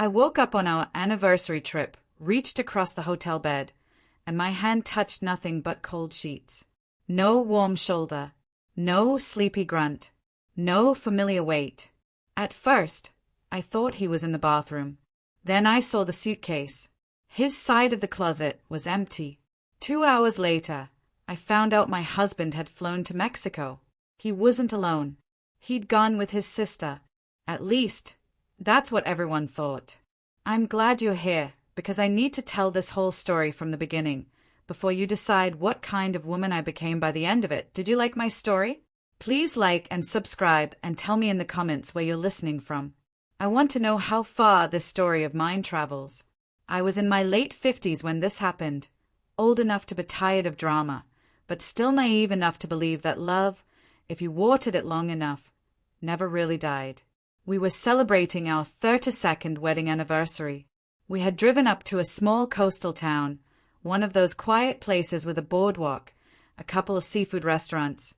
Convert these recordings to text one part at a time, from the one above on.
I woke up on our anniversary trip, reached across the hotel bed, and my hand touched nothing but cold sheets. No warm shoulder, no sleepy grunt, no familiar weight. At first, I thought he was in the bathroom. Then I saw the suitcase. His side of the closet was empty. 2 hours later, I found out my husband had flown to Mexico. He wasn't alone. He'd gone with his sister. At least, that's what everyone thought. I'm glad you're here, because I need to tell this whole story from the beginning, before you decide what kind of woman I became by the end of it. Did you like my story? Please like and subscribe and tell me in the comments where you're listening from. I want to know how far this story of mine travels. I was in my late 50s when this happened, old enough to be tired of drama, but still naive enough to believe that love, if you watered it long enough, never really died. We were celebrating our 32nd wedding anniversary. We had driven up to a small coastal town, one of those quiet places with a boardwalk, a couple of seafood restaurants,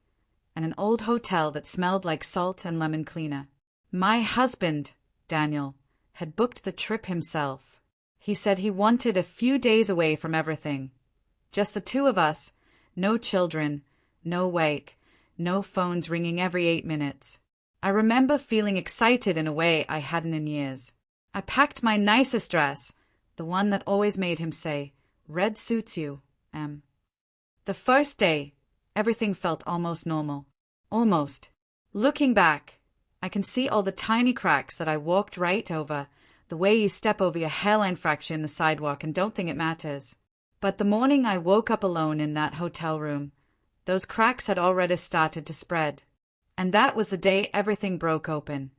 and an old hotel that smelled like salt and lemon cleaner. My husband, Daniel, had booked the trip himself. He said he wanted a few days away from everything. Just the two of us, no children, no wake, no phones ringing every 8 minutes. I remember feeling excited in a way I hadn't in years. I packed my nicest dress, the one that always made him say, "Red suits you, Em." The first day, everything felt almost normal. Almost. Looking back, I can see all the tiny cracks that I walked right over, the way you step over your hairline fracture in the sidewalk and don't think it matters. But the morning I woke up alone in that hotel room, those cracks had already started to spread. And that was the day everything broke open,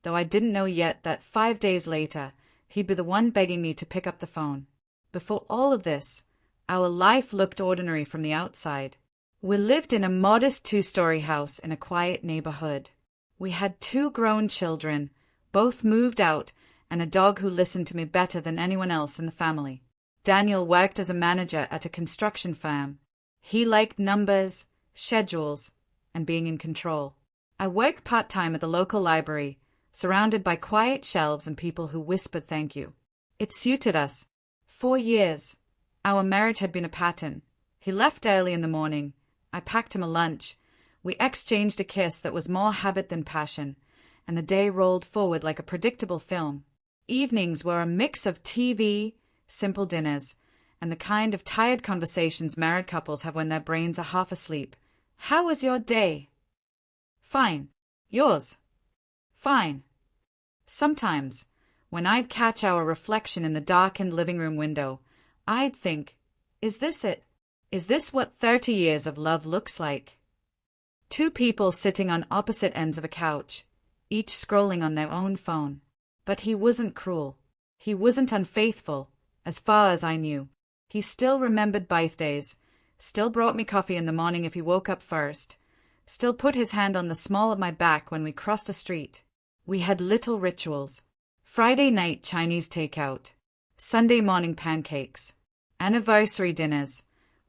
though I didn't know yet that 5 days later, he'd be the one begging me to pick up the phone. Before all of this, our life looked ordinary from the outside. We lived in a modest 2-story house in a quiet neighborhood. We had 2 grown children, both moved out, and a dog who listened to me better than anyone else in the family. Daniel worked as a manager at a construction firm. He liked numbers, schedules, and being in control. I worked part-time at the local library, surrounded by quiet shelves and people who whispered thank you. It suited us. 4 years. Our marriage had been a pattern. He left early in the morning. I packed him a lunch. We exchanged a kiss that was more habit than passion, and the day rolled forward like a predictable film. Evenings were a mix of TV, simple dinners, and the kind of tired conversations married couples have when their brains are half asleep. How was your day? Fine. Yours? Fine. Sometimes, when I'd catch our reflection in the darkened living room window, I'd think, is this it? Is this what 30 years of love looks like? 2 people sitting on opposite ends of a couch, each scrolling on their own phone. But he wasn't cruel. He wasn't unfaithful, as far as I knew. He still remembered birthdays, still brought me coffee in the morning if he woke up first, still put his hand on the small of my back when we crossed a street. We had little rituals. Friday night Chinese takeout, Sunday morning pancakes, anniversary dinners,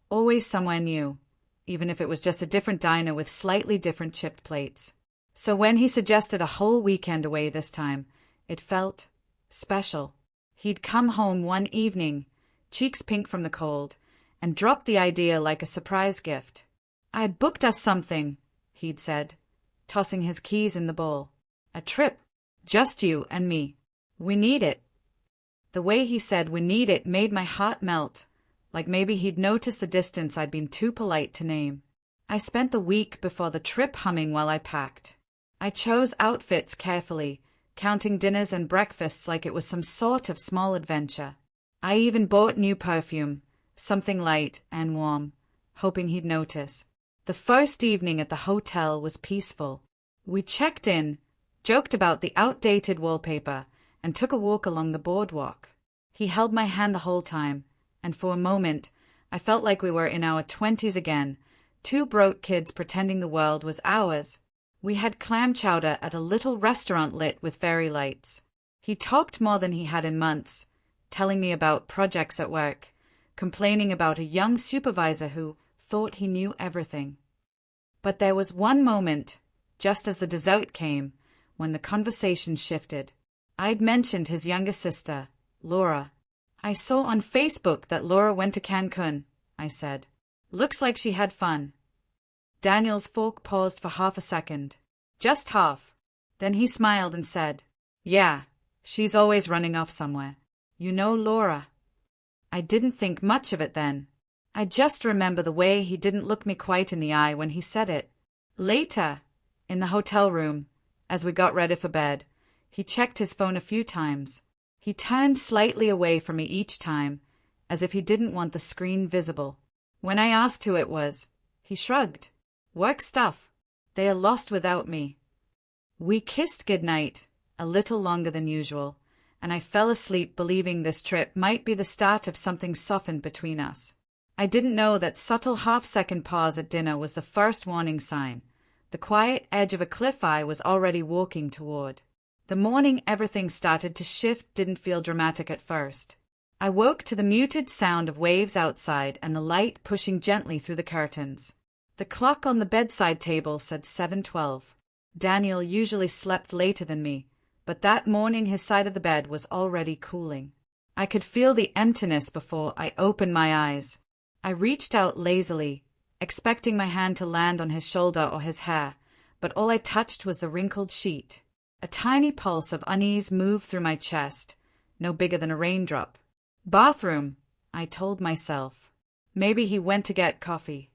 always somewhere new, even if it was just a different diner with slightly different chipped plates. So when he suggested a whole weekend away this time, it felt special. He'd come home one evening, cheeks pink from the cold, and dropped the idea like a surprise gift. "I booked us something," he'd said, tossing his keys in the bowl. "A trip. Just you and me. We need it." The way he said "we need it" made my heart melt, like maybe he'd noticed the distance I'd been too polite to name. I spent the week before the trip humming while I packed. I chose outfits carefully, counting dinners and breakfasts like it was some sort of small adventure. I even bought new perfume, something light and warm, hoping he'd notice. The first evening at the hotel was peaceful. We checked in, joked about the outdated wallpaper, and took a walk along the boardwalk. He held my hand the whole time, and for a moment, I felt like we were in our 20s again, 2 broke kids pretending the world was ours. We had clam chowder at a little restaurant lit with fairy lights. He talked more than he had in months, telling me about projects at work, complaining about a young supervisor who thought he knew everything. But there was one moment, just as the dessert came, when the conversation shifted. I'd mentioned his younger sister, Laura. I saw on Facebook that Laura went to Cancun, I said. Looks like she had fun. Daniel's fork paused for half a second. Just half. Then he smiled and said, Yeah, she's always running off somewhere. You know Laura. I didn't think much of it then. I just remember the way he didn't look me quite in the eye when he said it. Later, in the hotel room, as we got ready for bed, he checked his phone a few times. He turned slightly away from me each time, as if he didn't want the screen visible. When I asked who it was, he shrugged. Work stuff. They are lost without me. We kissed goodnight, a little longer than usual, and I fell asleep believing this trip might be the start of something softened between us. I didn't know that subtle half-second pause at dinner was the first warning sign. The quiet edge of a cliff I was already walking toward. The morning everything started to shift didn't feel dramatic at first. I woke to the muted sound of waves outside and the light pushing gently through the curtains. The clock on the bedside table said 7:12. Daniel usually slept later than me, but that morning his side of the bed was already cooling. I could feel the emptiness before I opened my eyes. I reached out lazily, expecting my hand to land on his shoulder or his hair, but all I touched was the wrinkled sheet. A tiny pulse of unease moved through my chest, no bigger than a raindrop. Bathroom, I told myself. Maybe he went to get coffee.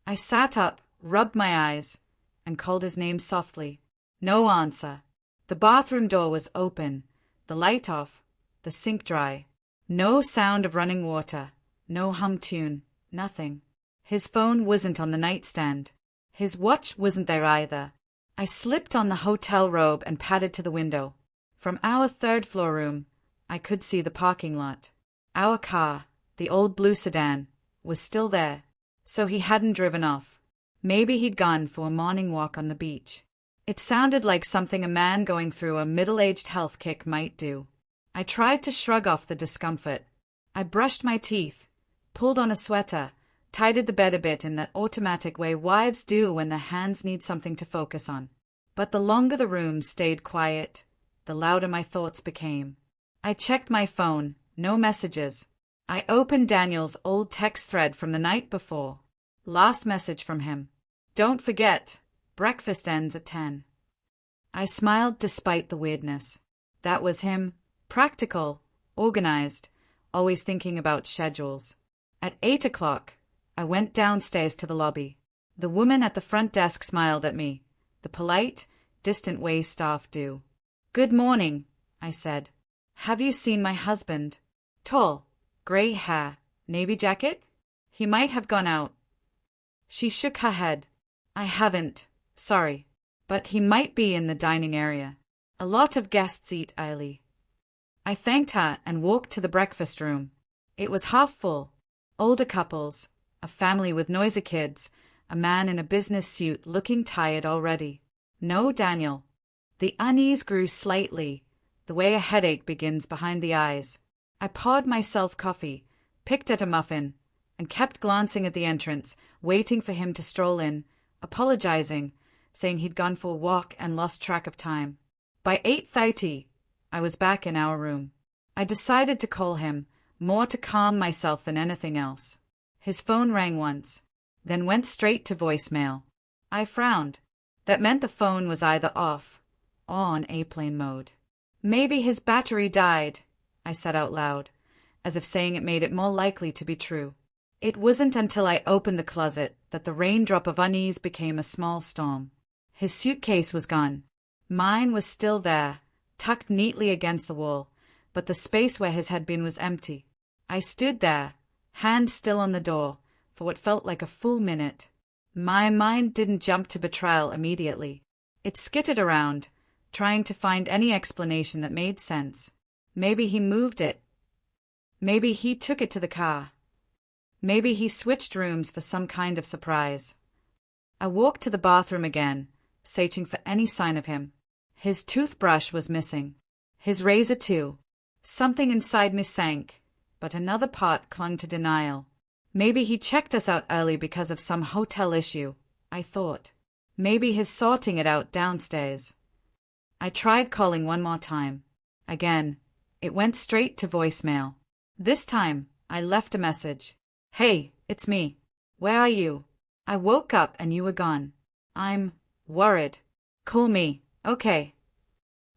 I sat up, rubbed my eyes, and called his name softly. No answer. The bathroom door was open, the light off, the sink dry. No sound of running water, no hum tune, nothing. His phone wasn't on the nightstand. His watch wasn't there either. I slipped on the hotel robe and padded to the window. From our third-floor room, I could see the parking lot. Our car, the old blue sedan, was still there, so he hadn't driven off. Maybe he'd gone for a morning walk on the beach. It sounded like something a man going through a middle-aged health kick might do. I tried to shrug off the discomfort. I brushed my teeth, pulled on a sweater, tidied the bed a bit in that automatic way wives do when their hands need something to focus on. But the longer the room stayed quiet, the louder my thoughts became. I checked my phone, no messages. I opened Daniel's old text thread from the night before. Last message from him. Don't forget, breakfast ends at 10. I smiled despite the weirdness. That was him, practical, organized, always thinking about schedules. At 8 o'clock, I went downstairs to the lobby. The woman at the front desk smiled at me, the polite, distant way staff do. Good morning, I said. Have you seen my husband? Tall, gray hair, navy jacket? He might have gone out. She shook her head. I haven't, sorry, but he might be in the dining area. A lot of guests eat early. I thanked her and walked to the breakfast room. It was half full. Older couples, a family with noisy kids, a man in a business suit looking tired already. No Daniel. The unease grew slightly, the way a headache begins behind the eyes. I poured myself coffee, picked at a muffin, and kept glancing at the entrance, waiting for him to stroll in, apologizing, saying he'd gone for a walk and lost track of time. By 8:30, I was back in our room. I decided to call him, more to calm myself than anything else. His phone rang once, then went straight to voicemail. I frowned. That meant the phone was either off or on airplane mode. Maybe his battery died, I said out loud, as if saying it made it more likely to be true. It wasn't until I opened the closet that the raindrop of unease became a small storm. His suitcase was gone. Mine was still there, tucked neatly against the wall, but the space where his had been was empty. I stood there, hand still on the door, for what felt like a full minute. My mind didn't jump to betrayal immediately. It skittered around, trying to find any explanation that made sense. Maybe he moved it. Maybe he took it to the car. Maybe he switched rooms for some kind of surprise. I walked to the bathroom again, searching for any sign of him. His toothbrush was missing. His razor too. Something inside me sank, but another part clung to denial. Maybe he checked us out early because of some hotel issue, I thought. Maybe he's sorting it out downstairs. I tried calling one more time. Again, it went straight to voicemail. This time, I left a message. Hey, it's me. Where are you? I woke up and you were gone. I'm worried. Call me, okay?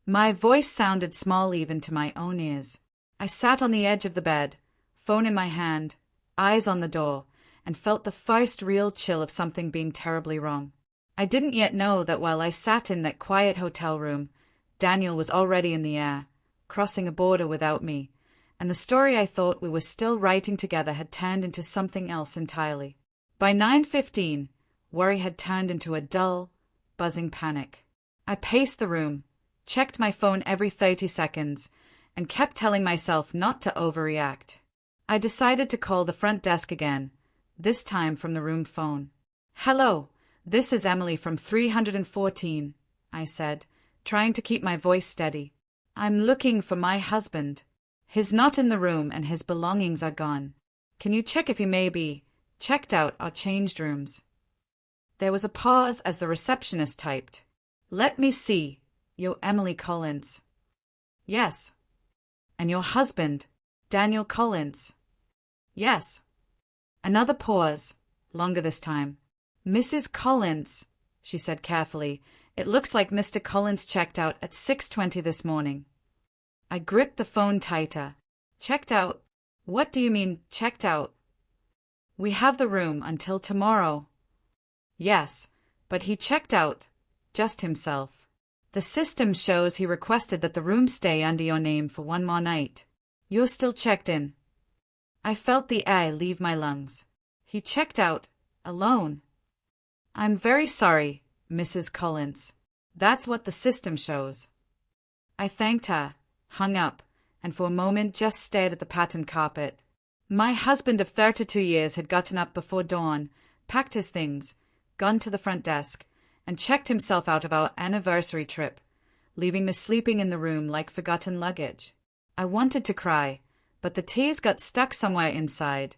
My voice sounded small even to my own ears. I sat on the edge of the bed, phone in my hand, eyes on the door, and felt the first real chill of something being terribly wrong. I didn't yet know that while I sat in that quiet hotel room, Daniel was already in the air, crossing a border without me, and the story I thought we were still writing together had turned into something else entirely. By 9:15, worry had turned into a dull, buzzing panic. I paced the room, checked my phone every 30 seconds, and kept telling myself not to overreact. I decided to call the front desk again, this time from the room phone. Hello, this is Emily from 314, I said, trying to keep my voice steady. I'm looking for my husband. He's not in the room and his belongings are gone. Can you check if he may be checked out or changed rooms? There was a pause as the receptionist typed. Let me see. You're Emily Collins. Yes. And your husband, Daniel Collins. Yes. Another pause, longer this time. Mrs. Collins, she said carefully. It looks like Mr. Collins checked out at 6:20 this morning. I gripped the phone tighter. Checked out? What do you mean, checked out? We have the room until tomorrow. Yes, but he checked out, just himself. The system shows he requested that the room stay under your name for one more night. You're still checked in. I felt the air leave my lungs. He checked out, alone. I'm very sorry, Mrs. Collins. That's what the system shows. I thanked her, hung up, and for a moment just stared at the patterned carpet. My husband of 32 years had gotten up before dawn, packed his things, gone to the front desk, and checked himself out of our anniversary trip, leaving me sleeping in the room like forgotten luggage. I wanted to cry, but the tears got stuck somewhere inside,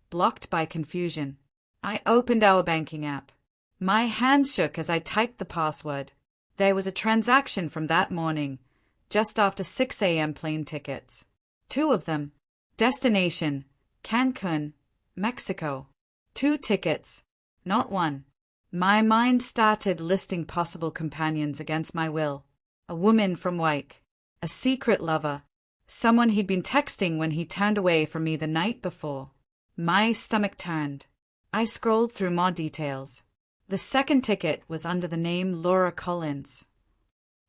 blocked by confusion. I opened our banking app. My hand shook as I typed the password. There was a transaction from that morning, just after 6 a.m. plane tickets. 2 of them. Destination, Cancun, Mexico. 2 tickets, not 1. My mind started listing possible companions against my will. A woman from Wyke. A secret lover. Someone he'd been texting when he turned away from me the night before. My stomach turned. I scrolled through more details. The second ticket was under the name Laura Collins.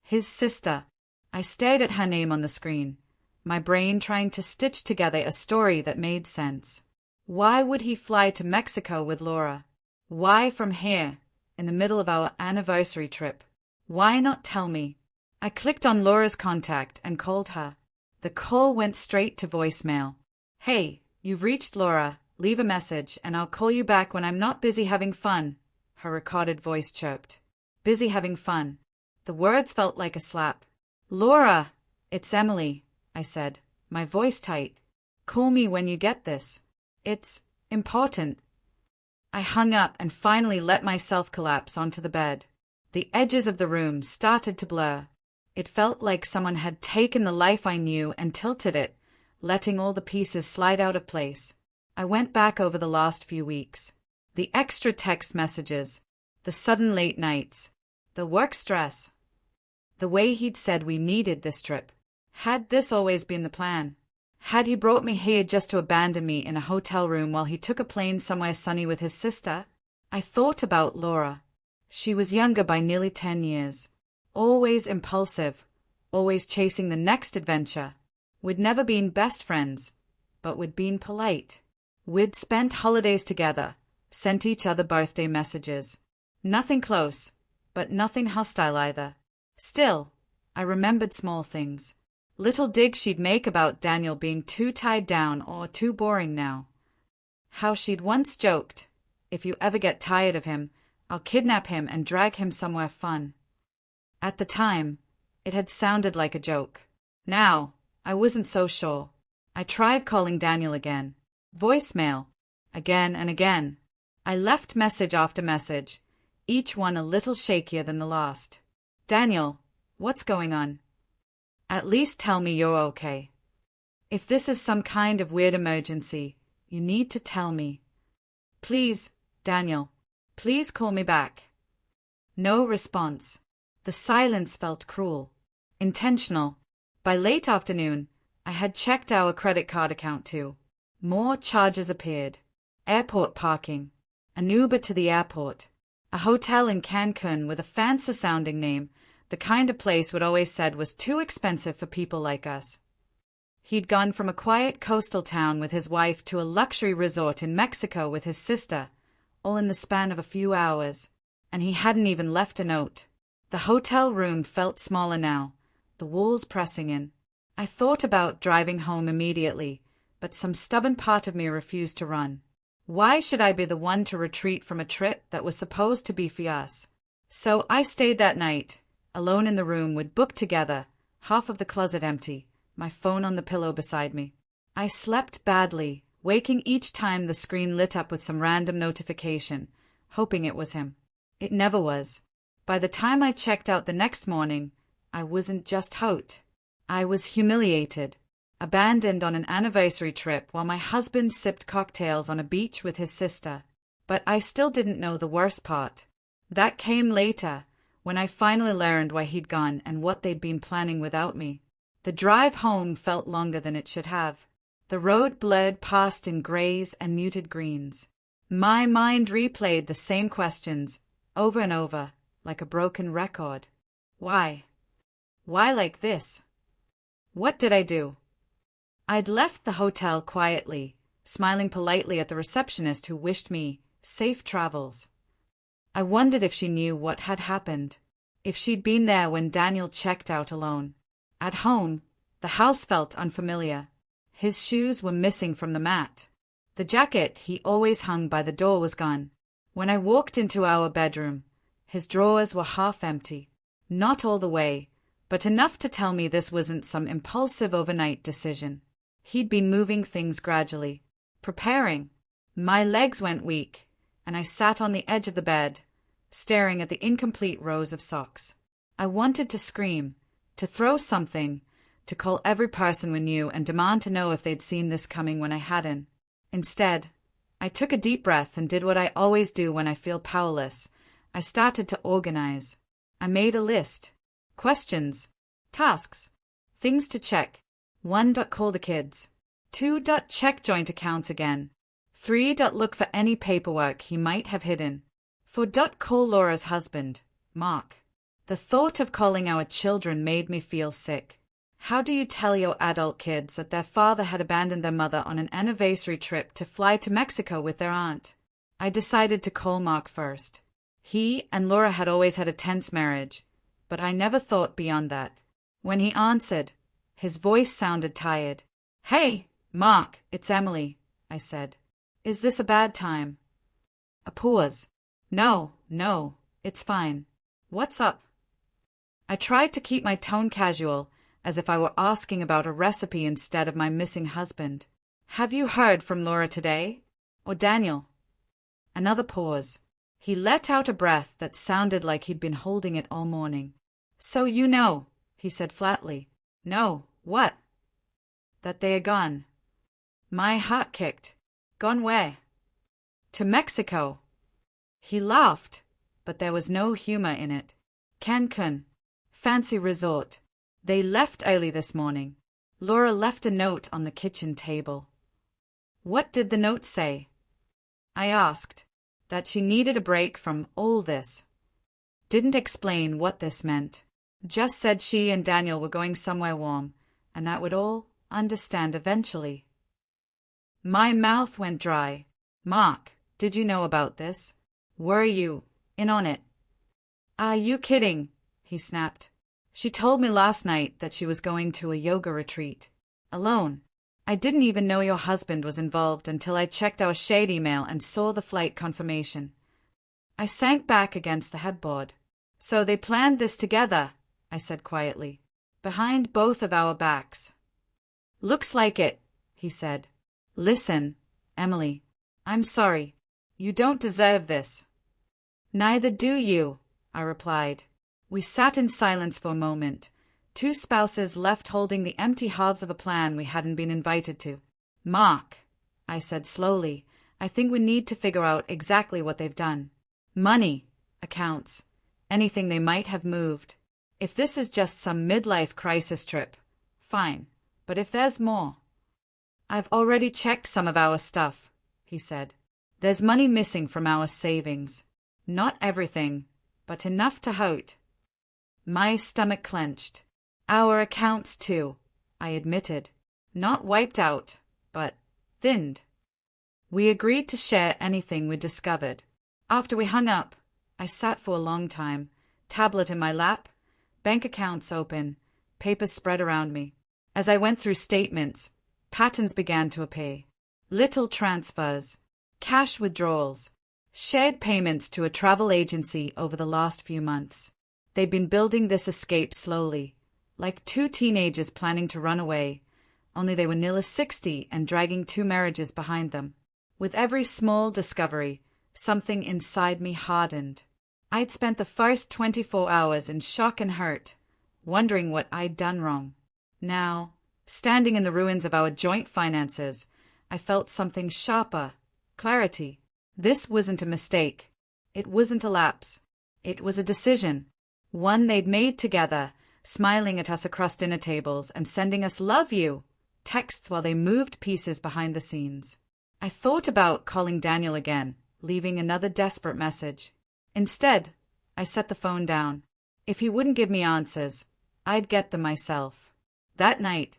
His sister. I stared at her name on the screen, my brain trying to stitch together a story that made sense. Why would he fly to Mexico with Laura? Why from here, in the middle of our anniversary trip? Why not tell me? I clicked on Laura's contact and called her. The call went straight to voicemail. Hey, you've reached Laura. Leave a message and I'll call you back when I'm not busy having fun, her recorded voice chirped. Busy having fun. The words felt like a slap. Laura, it's Emily, I said, my voice tight. Call me when you get this. It's important. I hung up and finally let myself collapse onto the bed. The edges of the room started to blur. It felt like someone had taken the life I knew and tilted it, letting all the pieces slide out of place. I went back over the last few weeks. The extra text messages, the sudden late nights, the work stress. The way he'd said we needed this trip. Had this always been the plan? Had he brought me here just to abandon me in a hotel room while he took a plane somewhere sunny with his sister? I thought about Laura. She was younger by nearly 10 years. Always impulsive, always chasing the next adventure. We'd never been best friends, but we'd been polite. We'd spent holidays together, sent each other birthday messages. Nothing close, but nothing hostile either. Still, I remembered small things. Little digs she'd make about Daniel being too tied down or too boring now. How she'd once joked, if you ever get tired of him, I'll kidnap him and drag him somewhere fun. At the time, it had sounded like a joke. Now, I wasn't so sure. I tried calling Daniel again. Voicemail. Again and again. I left message after message, each one a little shakier than the last. Daniel, what's going on? At least tell me you're okay. If this is some kind of weird emergency, you need to tell me. Please, Daniel, please call me back. No response. The silence felt cruel. Intentional. By late afternoon, I had checked our credit card account too. More charges appeared. Airport parking. An Uber to the airport. A hotel in Cancun with a fancy-sounding name, the kind of place we'd always said was too expensive for people like us. He'd gone from a quiet coastal town with his wife to a luxury resort in Mexico with his sister, all in the span of a few hours, and he hadn't even left a note. The hotel room felt smaller now, the walls pressing in. I thought about driving home immediately, but some stubborn part of me refused to run. Why should I be the one to retreat from a trip that was supposed to be for us? So I stayed that night, alone in the room we'd booked together, half of the closet empty, my phone on the pillow beside me. I slept badly, waking each time the screen lit up with some random notification, hoping it was him. It never was. By the time I checked out the next morning, I wasn't just hurt. I was humiliated, abandoned on an anniversary trip while my husband sipped cocktails on a beach with his sister. But I still didn't know the worst part. That came later, when I finally learned why he'd gone and what they'd been planning without me. The drive home felt longer than it should have. The road blurred past in grays and muted greens. My mind replayed the same questions, over and over, like a broken record. Why? Why like this? What did I do? I'd left the hotel quietly, smiling politely at the receptionist who wished me safe travels. I wondered if she knew what had happened, if she'd been there when Daniel checked out alone. At home, the house felt unfamiliar. His shoes were missing from the mat. The jacket he always hung by the door was gone. When I walked into our bedroom, his drawers were half empty. Not all the way, but enough to tell me this wasn't some impulsive overnight decision. He'd been moving things gradually, preparing. My legs went weak, and I sat on the edge of the bed, staring at the incomplete rows of socks. I wanted to scream, to throw something, to call every person we knew and demand to know if they'd seen this coming when I hadn't. Instead, I took a deep breath and did what I always do when I feel powerless. I started to organize. I made a list. Questions. Tasks. Things to check. 1. Call the kids. 2. Check joint accounts again. 3. Look for any paperwork he might have hidden. 4. Call Laura's husband, Mark. The thought of calling our children made me feel sick. How do you tell your adult kids that their father had abandoned their mother on an anniversary trip to fly to Mexico with their aunt? I decided to call Mark first. He and Laura had always had a tense marriage, but I never thought beyond that. When he answered, his voice sounded tired. "Hey, Mark, it's Emily," I said. "Is this a bad time?" A pause. No, it's fine. What's up?" I tried to keep my tone casual, as if I were asking about a recipe instead of my missing husband. "Have you heard from Laura today? Or Daniel?" Another pause. He let out a breath that sounded like he'd been holding it all morning. "So you know," he said flatly. "No, what?" "That they are gone." My heart kicked. "Gone where?" "To Mexico." He laughed, but there was no humor in it. "Cancun. Fancy resort. They left early this morning." Laura left a note on the kitchen table. "What did the note say?" I asked. That she needed a break from all this. Didn't explain what this meant. Just said she and Daniel were going somewhere warm, and that we'd all understand eventually. My mouth went dry. "Mark, did you know about this? Were you in on it?" "Are you kidding?" he snapped. "She told me last night that she was going to a yoga retreat. Alone. I didn't even know your husband was involved until I checked our shared email and saw the flight confirmation." I sank back against the headboard. "So they planned this together," I said quietly, "behind both of our backs." "Looks like it," he said. "Listen, Emily, I'm sorry. You don't deserve this." "Neither do you," I replied. We sat in silence for a moment, Two spouses left holding the empty halves of a plan we hadn't been invited to. Mark, I said slowly, I think we need to figure out exactly what they've done. Money, accounts, anything they might have moved. If this is just some midlife crisis trip, fine. But if there's more. I've already checked some of our stuff, he said. There's money missing from our savings. Not everything, but enough to hold. My stomach clenched. Our accounts too, I admitted. Not wiped out, but thinned. We agreed to share anything we discovered. After we hung up, I sat for a long time, tablet in my lap, bank accounts open, papers spread around me. As I went through statements, patterns began to appear. Little transfers, cash withdrawals, shared payments to a travel agency over the last few months. They'd been building this escape slowly, like two teenagers planning to run away, only they were nearly 60 and dragging two marriages behind them. With every small discovery, something inside me hardened. I'd spent the first 24 hours in shock and hurt, wondering what I'd done wrong. Now, standing in the ruins of our joint finances, I felt something sharper, clarity. This wasn't a mistake. It wasn't a lapse. It was a decision. One they'd made together, smiling at us across dinner tables and sending us "love you" texts while they moved pieces behind the scenes. I thought about calling Daniel again, leaving another desperate message. Instead, I set the phone down. If he wouldn't give me answers, I'd get them myself. That night,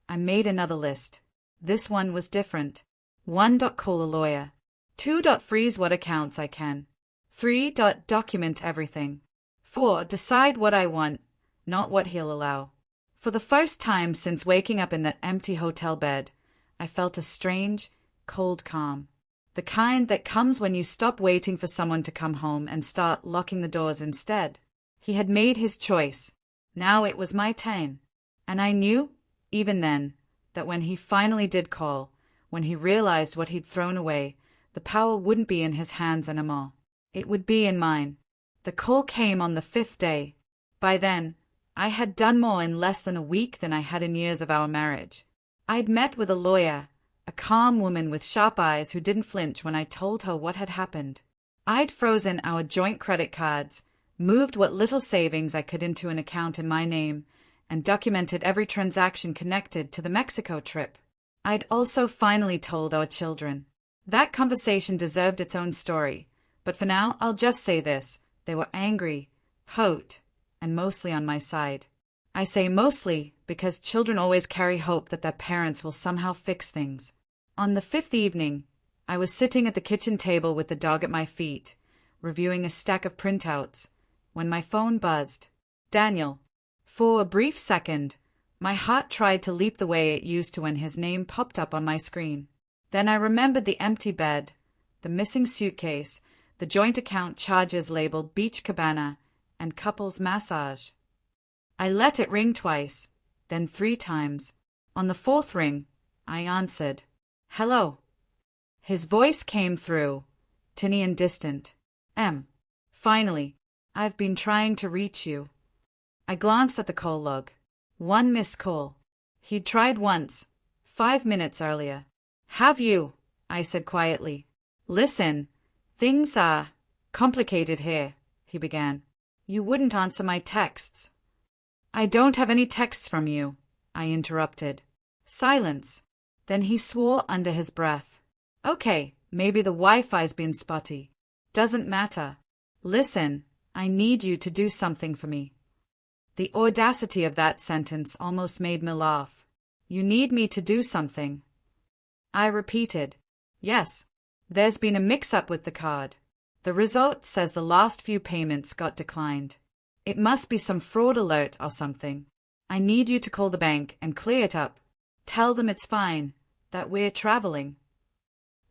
I made another list. This one was different. 1. Call a lawyer. 2. Freeze what accounts I can. 3. Document everything. 4. Decide what I want, not what he'll allow. For the first time since waking up in that empty hotel bed, I felt a strange, cold calm. The kind that comes when you stop waiting for someone to come home and start locking the doors instead. He had made his choice. Now it was my turn. And I knew, even then, that when he finally did call, when he realized what he'd thrown away, the power wouldn't be in his hands anymore. It would be in mine. The call came on the 5th day. By then, I had done more in less than a week than I had in years of our marriage. I'd met with a lawyer, a calm woman with sharp eyes who didn't flinch when I told her what had happened. I'd frozen our joint credit cards, moved what little savings I could into an account in my name, and documented every transaction connected to the Mexico trip. I'd also finally told our children. That conversation deserved its own story, but for now I'll just say this. They were angry, hurt, and mostly on my side. I say mostly because children always carry hope that their parents will somehow fix things. On the 5th evening, I was sitting at the kitchen table with the dog at my feet, reviewing a stack of printouts, when my phone buzzed. Daniel. For a brief second, my heart tried to leap the way it used to when his name popped up on my screen. Then I remembered the empty bed, the missing suitcase, the joint account charges labeled Beach Cabana, and couples massage. I let it ring twice, then 3 times. On the 4th ring, I answered. Hello. His voice came through, tinny and distant. Finally, I've been trying to reach you. I glanced at the call log. 1 missed call. He'd tried once, 5 minutes earlier. Have you? I said quietly. Listen, things are complicated here, he began. You wouldn't answer my texts. I don't have any texts from you, I interrupted. Silence. Then he swore under his breath. Okay, maybe the Wi-Fi's been spotty. Doesn't matter. Listen, I need you to do something for me. The audacity of that sentence almost made me laugh. You need me to do something. I repeated. Yes. There's been a mix-up with the card. The result says the last few payments got declined. It must be some fraud alert or something. I need you to call the bank and clear it up. Tell them it's fine, that we're traveling.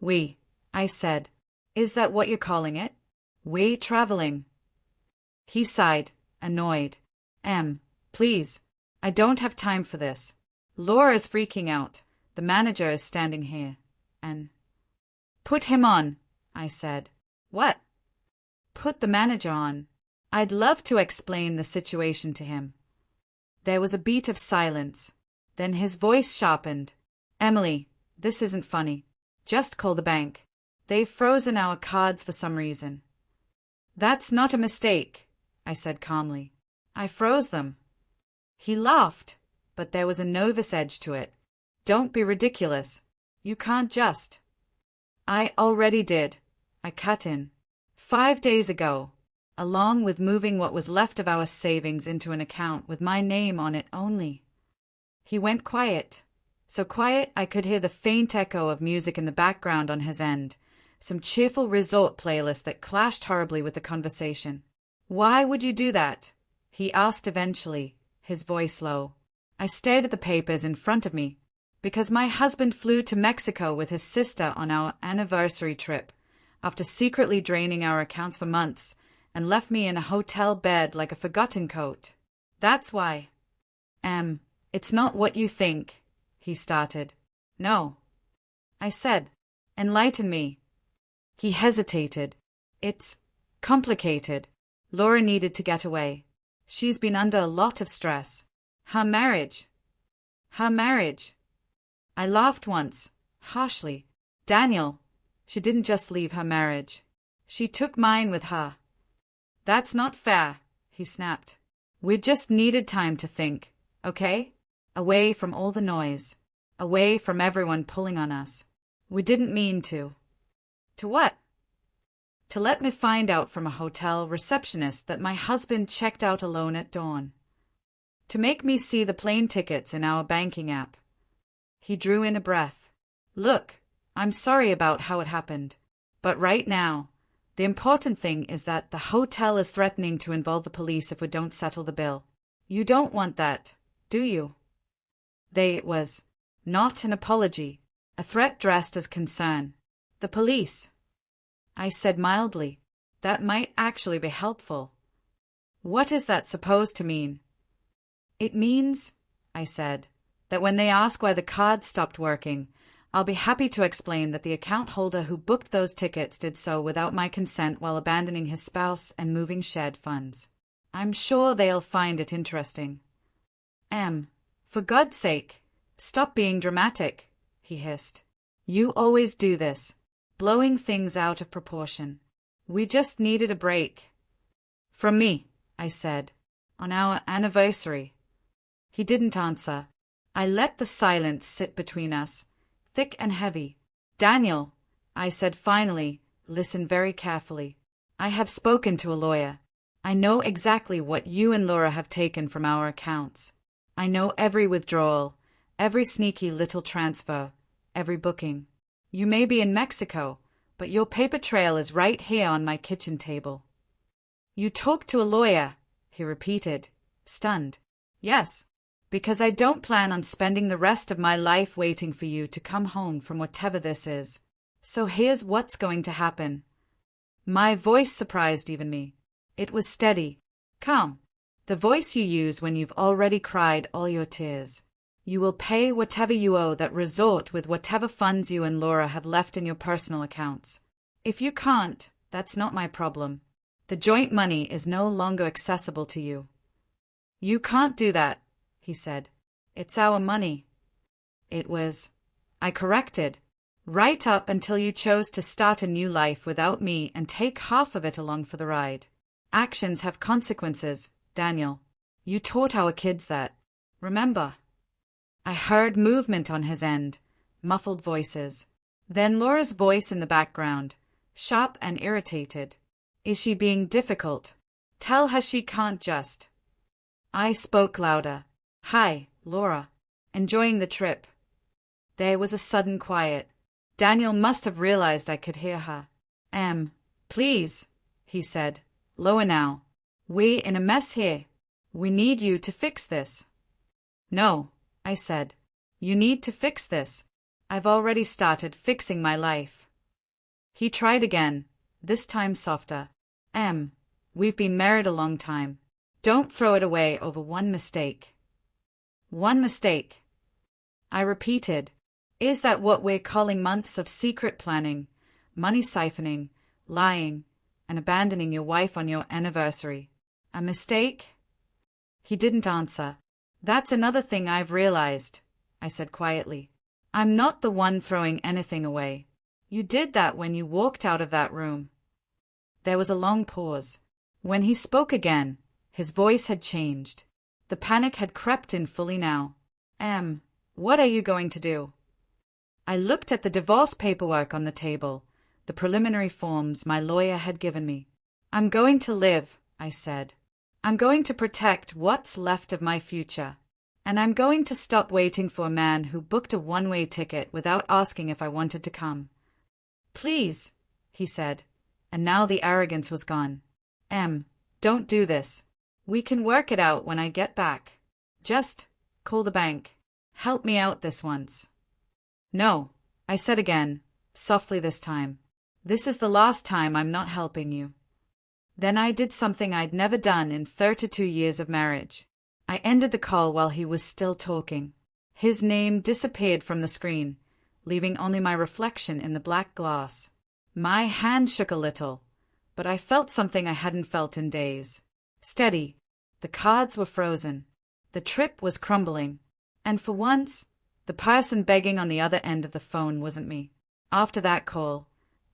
We, I said. Is that what you're calling it? We're traveling. He sighed, annoyed. Please. I don't have time for this. Laura's freaking out. The manager is standing here. And put him on, I said. What? Put the manager on. I'd love to explain the situation to him. There was a beat of silence. Then his voice sharpened. Emily, this isn't funny. Just call the bank. They've frozen our cards for some reason. That's not a mistake, I said calmly. I froze them. He laughed, but there was a nervous edge to it. Don't be ridiculous. You can't just. I already did, I cut in. 5 days ago, along with moving what was left of our savings into an account with my name on it only. He went quiet, so quiet I could hear the faint echo of music in the background on his end, some cheerful resort playlist that clashed horribly with the conversation. Why would you do that? He asked eventually, his voice low. I stared at the papers in front of me. Because my husband flew to Mexico with his sister on our anniversary trip, after secretly draining our accounts for months, and left me in a hotel bed like a forgotten coat. That's why. It's not what you think, he started. No. I said, enlighten me. He hesitated. It's complicated. Laura needed to get away. She's been under a lot of stress. Her marriage. I laughed once, harshly. Daniel, she didn't just leave her marriage. She took mine with her. That's not fair, he snapped. We just needed time to think, okay? Away from all the noise. Away from everyone pulling on us. We didn't mean to. To what? To let me find out from a hotel receptionist that my husband checked out alone at dawn. To make me see the plane tickets in our banking app. He drew in a breath. Look, I'm sorry about how it happened. But right now, the important thing is that the hotel is threatening to involve the police if we don't settle the bill. You don't want that, do you? It was not an apology, a threat dressed as concern. The police. I said mildly. That might actually be helpful. What is that supposed to mean? It means, I said, that when they ask why the card stopped working, I'll be happy to explain that the account holder who booked those tickets did so without my consent while abandoning his spouse and moving shared funds. I'm sure they'll find it interesting. For God's sake, stop being dramatic, he hissed. You always do this, blowing things out of proportion. We just needed a break. From me, I said, on our anniversary. He didn't answer. I let the silence sit between us, thick and heavy. Daniel, I said finally, listen very carefully. I have spoken to a lawyer. I know exactly what you and Laura have taken from our accounts. I know every withdrawal, every sneaky little transfer, every booking. You may be in Mexico, but your paper trail is right here on my kitchen table. You talked to a lawyer, he repeated, stunned. Yes. Because I don't plan on spending the rest of my life waiting for you to come home from whatever this is. So here's what's going to happen. My voice surprised even me. It was steady, calm. The voice you use when you've already cried all your tears. You will pay whatever you owe that resort with whatever funds you and Laura have left in your personal accounts. If you can't, that's not my problem. The joint money is no longer accessible to you. You can't do that, he said. It's our money. It was. I corrected. Right up until you chose to start a new life without me and take half of it along for the ride. Actions have consequences, Daniel. You taught our kids that. Remember? I heard movement on his end, muffled voices. Then Laura's voice in the background, sharp and irritated. Is she being difficult? Tell her she can't just. I spoke louder. Hi, Laura. Enjoying the trip? There was a sudden quiet. Daniel must have realized I could hear her. Please, he said, lower now. We're in a mess here. We need you to fix this. No, I said. You need to fix this. I've already started fixing my life. He tried again, this time softer. We've been married a long time. Don't throw it away over one mistake. One mistake. I repeated. Is that what we're calling months of secret planning, money siphoning, lying, and abandoning your wife on your anniversary? A mistake? He didn't answer. That's another thing I've realized, I said quietly. I'm not the one throwing anything away. You did that when you walked out of that room. There was a long pause. When he spoke again, his voice had changed. The panic had crept in fully now. What are you going to do? I looked at the divorce paperwork on the table, the preliminary forms my lawyer had given me. I'm going to live, I said. I'm going to protect what's left of my future. And I'm going to stop waiting for a man who booked a one-way ticket without asking if I wanted to come. Please, he said, and now the arrogance was gone. Don't do this. We can work it out when I get back. Just call the bank. Help me out this once. No, I said again, softly this time. This is the last time I'm not helping you. Then I did something I'd never done in 32 years of marriage. I ended the call while he was still talking. His name disappeared from the screen, leaving only my reflection in the black glass. My hand shook a little, but I felt something I hadn't felt in days. Steady. The cards were frozen. The trip was crumbling. And for once, the person begging on the other end of the phone wasn't me. After that call,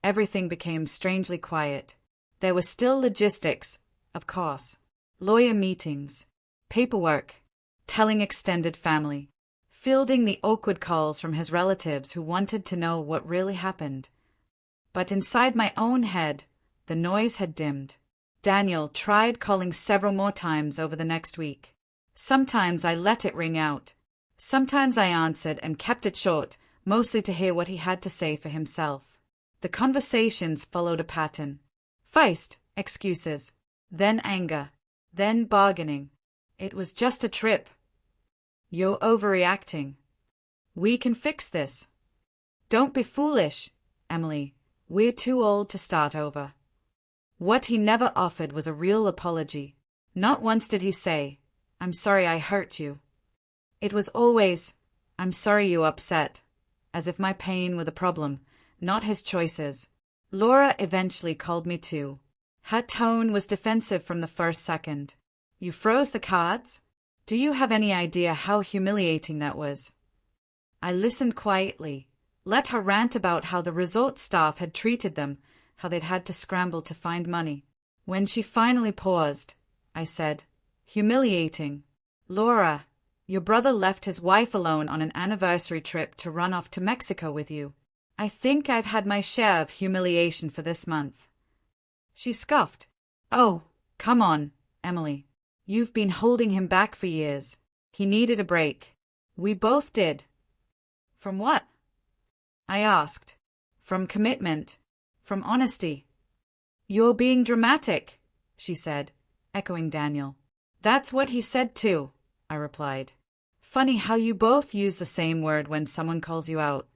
everything became strangely quiet. There were still logistics, of course. Lawyer meetings, paperwork, telling extended family, fielding the awkward calls from his relatives who wanted to know what really happened. But inside my own head, the noise had dimmed. Daniel tried calling several more times over the next week. Sometimes I let it ring out. Sometimes I answered and kept it short, mostly to hear what he had to say for himself. The conversations followed a pattern. Feist, excuses, then anger, then bargaining. It was just a trip. You're overreacting. We can fix this. Don't be foolish, Emily. We're too old to start over. What he never offered was a real apology. Not once did he say, I'm sorry I hurt you. It was always, I'm sorry you upset, as if my pain were the problem, not his choices. Laura eventually called me too. Her tone was defensive from the first second. You froze the cards? Do you have any idea how humiliating that was? I listened quietly, let her rant about how the resort staff had treated them, how they'd had to scramble to find money. When she finally paused, I said, humiliating. Laura, your brother left his wife alone on an anniversary trip to run off to Mexico with you. I think I've had my share of humiliation for this month. She scoffed. Oh, come on, Emily. You've been holding him back for years. He needed a break. We both did. From what? I asked. From commitment. From honesty. You're being dramatic, she said, echoing Daniel. That's what he said too, I replied. Funny how you both use the same word when someone calls you out.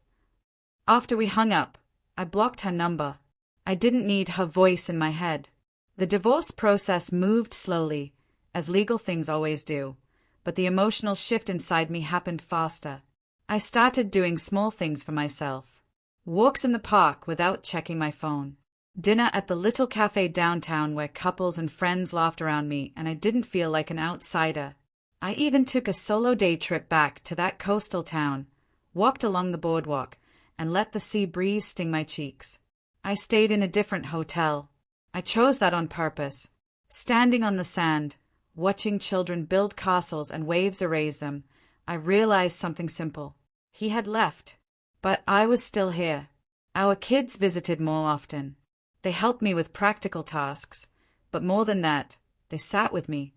After we hung up, I blocked her number. I didn't need her voice in my head. The divorce process moved slowly, as legal things always do, but the emotional shift inside me happened faster. I started doing small things for myself. Walks in the park without checking my phone. Dinner at the little cafe downtown where couples and friends laughed around me and I didn't feel like an outsider. I even took a solo day trip back to that coastal town, walked along the boardwalk, and let the sea breeze sting my cheeks. I stayed in a different hotel. I chose that on purpose. Standing on the sand, watching children build castles and waves erase them, I realized something simple. He had left. But I was still here. Our kids visited more often. They helped me with practical tasks, but more than that, they sat with me,